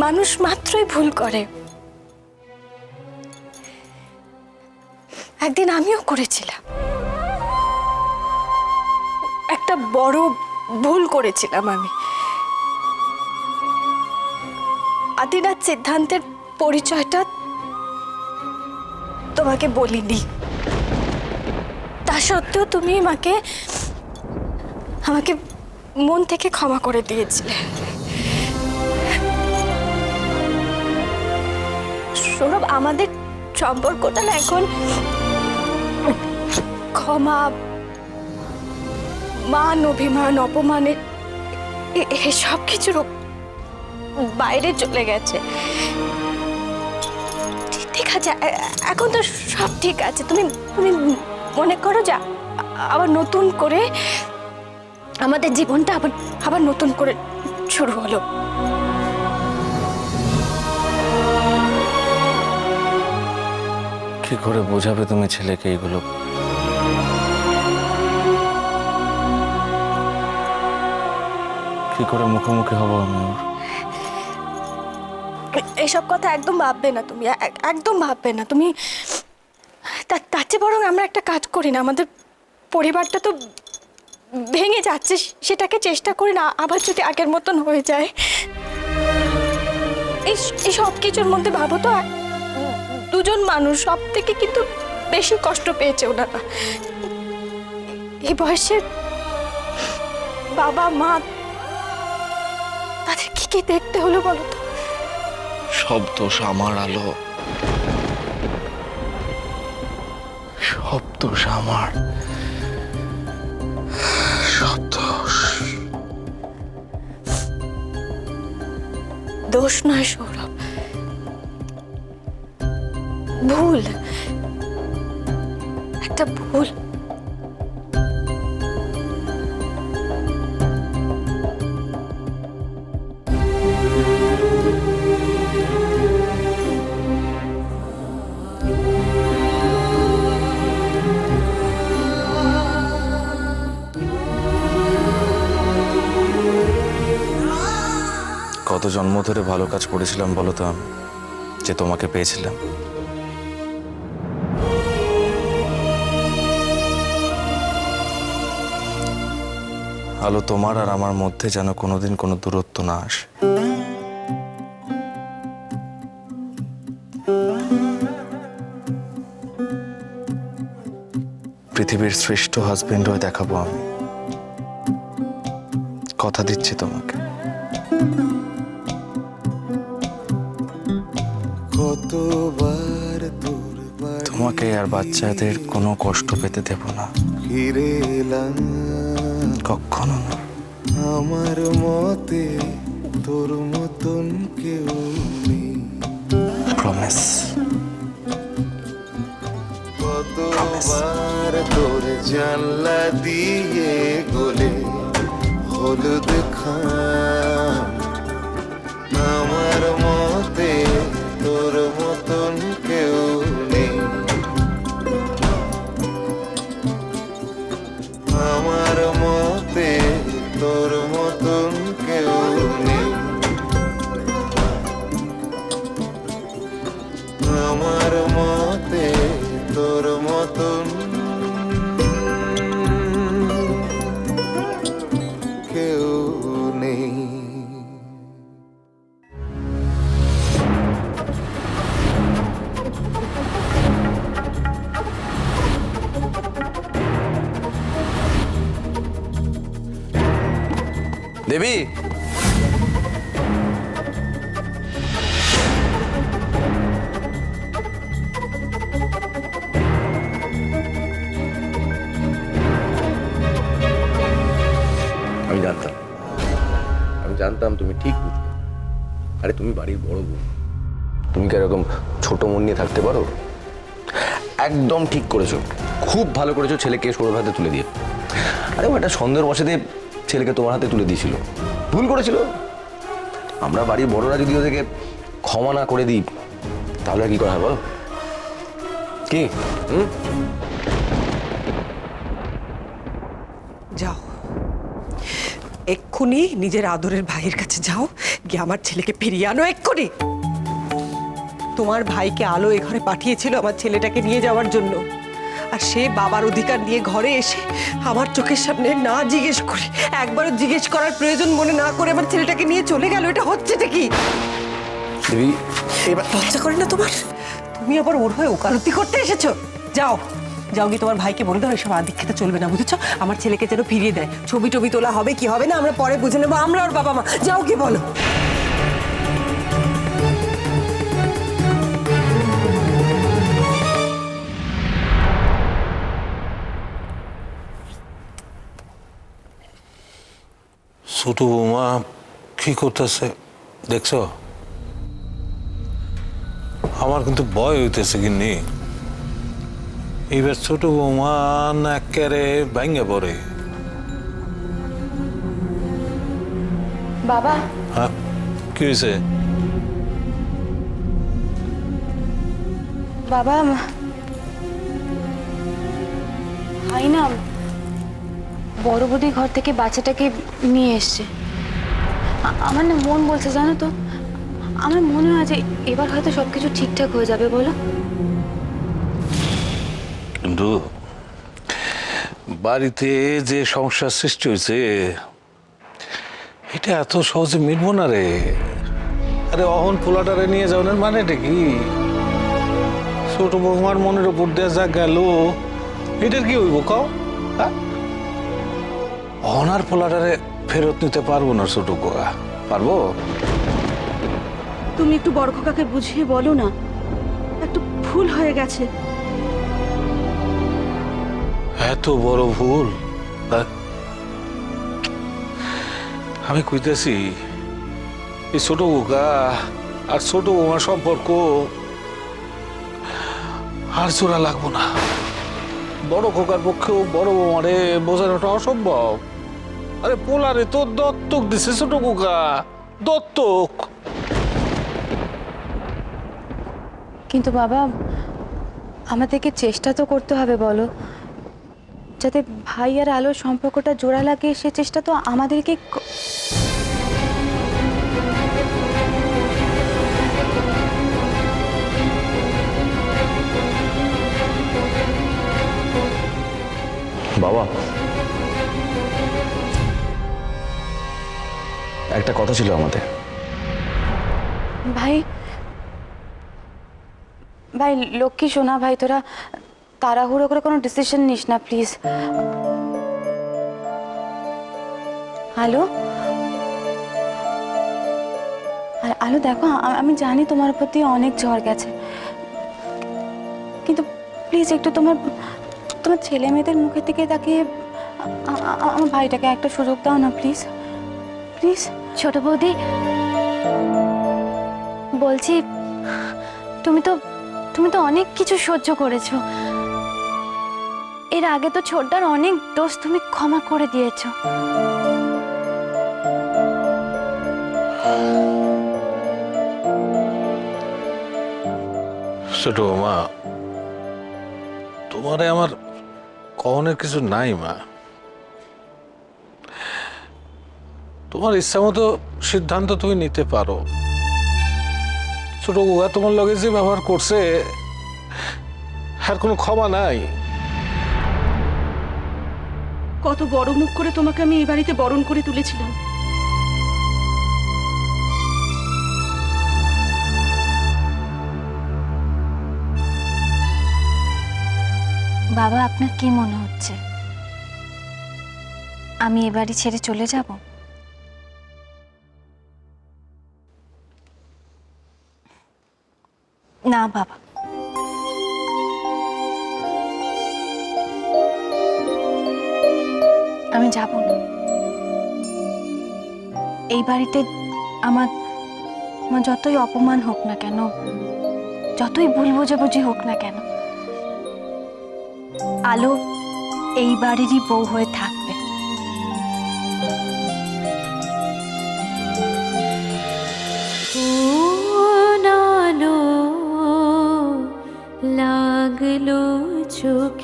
মানুষ মাত্রই ভুল করে। একদিন আমিও করেছিলাম, একটা বড় ভুল করেছিলাম আমি। আদিনাথ সিদ্ধান্তের পরিচয়টা তোমাকে বলিনি, তা সত্ত্বেও তুমি আমাকে মন থেকে ক্ষমা করে দিয়েছিলে। সৌরভ, আমাদের সম্পর্কটা না এখন ক্ষমা, মান, অভিমান, অপমানের সব কিছুর বাইরে চলে গেছে। ঠিক আছে, এখন তো সব ঠিক আছে। তুমি মনে করো যে আবার নতুন করে আমাদের জীবনটা আবার নতুন করে শুরু হলো। কি করে বোঝাবে তুমি ছেলেকে এগুলো? কি করে মুখোমুখি হবো আমি ওর? এসব কথা একদম ভাববে না তুমি, একদম ভাববে না তুমি। তার চেয়ে বরং আমরা একটা কাজ করি না, আমাদের পরিবারটা তো ভেঙে যাচ্ছে, সেটাকে চেষ্টা করি না আবার যদি আগের মতন হয়ে যায়। এই সব কিছুর মধ্যে ভাবো তো, দুজন মানুষ, সব থেকে কিন্তু বেশি কষ্ট পেয়েছে ওনারা। এই বয়সে বাবা মা, তাদের কি দেখতে হলো বলো তো? সব দোষ আমার, আলো। সব দোষ আমার, সব দোষ। দোষ নয় সৌরভ, ভুল, একটা ভুল। কত জন্ম ধরে ভালো কাজ করেছিলাম বলো তো আমি, যে তোমাকে পেয়েছিলাম। আলো, তোমার আর আমার মধ্যে যেন কোনোদিন কোনো দূরত্ব না আসে। পৃথিবীর শ্রেষ্ঠ হাজবেন্ড হয়ে দেখাবো আমি, কথা দিচ্ছি তোমাকে। তোমাকে আর বাচ্চাদের কোনো কষ্ট পেতে দেব না, কখনো না। আমার মতে তোর মতন কেউ নেই। প্রমিস। কতবার তোর জানলা দিয়ে গলে হলুদ খাম, আমার মতে তোর মতন কেউ নেই। আমার মতে তোর মতন কেউ নেই। আমার মতে তোর মতন কেউ নেই। দেবী, আমি জানতাম তুমি ঠিক বুঝবে। আরে তুমি বাড়ির বড় বউ, তুমি কি এরকম ছোট মন নিয়ে থাকতে পারো? একদম ঠিক করেছো, খুব ভালো করেছো ছেলেকে সৌরভ হাতে তুলে দিয়ে। আরে ও একটা সন্দেহের বসে দিয়ে ছেলেকে তোমার হাতে তুলে দিয়েছিল, ভুল করেছিল। আমরা বাড়ির বড়রা যদি ওদেরকে ক্ষমা না করে দিই তাহলে আর কি করা হয় বলো? কি যাও, এক্ষুনি নিজের আদরের ভাইয়ের কাছে যাও, গিয়ে আমার ছেলেকে ফিরিয়ে আনো এক্ষুনি। তোমার ভাইকে আলো এ ঘরে পাঠিয়েছিল আমার ছেলেটাকে নিয়ে যাওয়ার জন্য, আর সে বাবার অধিকার নিয়ে ঘরে এসে আমার চোখের সামনে না জিজ্ঞেস করে, একবারও জিজ্ঞেস করার প্রয়োজন মনে না করে আমার ছেলেটাকে নিয়ে চলে গেল। এটা হচ্ছেটা কি? দেবী, এবার লজ্জা করে না তোমার? তুমি আবার ওর হয়ে ওকালতি করতে এসেছো? যাও যাও গিয়ে তোমার ভাইকে বলে দাও এসব আদিক্ষেতা চলবে না, বুঝেছো? আমার ছেলেকে যেন ফিরিয়ে দেয়। ছবি টবি তোলা হবে কি হবে না আমরা পরে বুঝে নেবো, আমরা ওর বাবা মা। যাও কি বলো। ছোট বৌমা কি করতেছে দেখছো? আমার কিন্তু ভয় হইতেছে কিন্নি, এবার ছোট বৌমা না কেড়ে ভাঙ্গে পড়ে। বাবা, হ্যাঁ, কি হয়েছে? বাবা, হয় না, বড় বৌদি ঘর থেকে বাচ্চাটাকে নিয়ে এসছে। আমার না মন বলছে, জানো তো, আমার মনে হয় যে এবার হয়তো সবকিছু ঠিকঠাক হয়ে যাবে। বলো। কিন্তু বাড়িতে যে সমস্যার সৃষ্টি হয়েছে এটা এত সহজে মিটবো না রে। আরে অহন পোলাটারে নিয়ে যাওয়ার মানেটা কি? ছোট বৌমার মনের উপর দিয়ে যা গেল এটার কি হইব কাও? অহনার পোলাটারে ফেরত নিতে পারবো না ছোট কোয়া, পারবো? তুমি একটু বড় খোকাকে বুঝিয়ে বলো না, একটু ভুল হয়ে গেছে। এত বড় ভুল? আমি কইতেছি এই ছোট বোকা আর ছোট বৌমার সম্পর্ক আর জোড়া লাগবো না। বড় খোকার পক্ষেও বড় বৌমারে বোঝানোটা অসম্ভব। আরে পোলারে তো দত্তক দিছে ছোট খোকা, দত্তক। কিন্তু বাবা, আমাদেরকে চেষ্টা তো করতে হবে, বলো, যাতে ভাই আর আলোর সম্পর্কটা জোড়া লাগে। সে চেষ্টা তো আমাদেরকে বাবা, একটা কথা ছিল আমাদের। ভাই, ভাই লক্ষ্মী সোনা, ভাই তোরা তাড়াহুড়ো করে কোনো ডিসিশন নিস না প্লিজ। হ্যালো, আলো দেখো, আমি জানি তোমার প্রতি অনেক ঝড় গেছে, কিন্তু প্লিজ একটু তোমার ছেলে মেয়েদের মুখের দিকে তাকিয়ে আমার ভাইটাকে একটা সুযোগ দাও না প্লিজ, প্লিজ। ছোট বৌদি বলছি, তুমি তো অনেক কিছু সহ্য করেছো। এর আগে তো ছোটদার অনেক দোষ তুমি ক্ষমা করে দিয়েছো। ছোট মা, তোমারে আমার কখনের কিছু নাই মা। তোমার ইচ্ছা মতো সিদ্ধান্ত তুমি নিতে পারো। ছোট গুয়া তোমার লগে যে ব্যবহার করছে আর কোনো ক্ষমা নাই। কত বড় মুখ করে তোমাকে আমি এই বাড়িতে বরণ করে তুলেছিলাম। বাবা, আপনার কি মনে হচ্ছে আমি এ বাড়ি ছেড়ে চলে যাব? না বাবা, আমি যাব না। এই বাড়িতে আমার যতই অপমান হোক না কেন, যতই ভুল বোঝাবুঝি হোক না কেন, আলো এই বাড়িরই বউ হয়ে থাকবে। লাগলো চোখে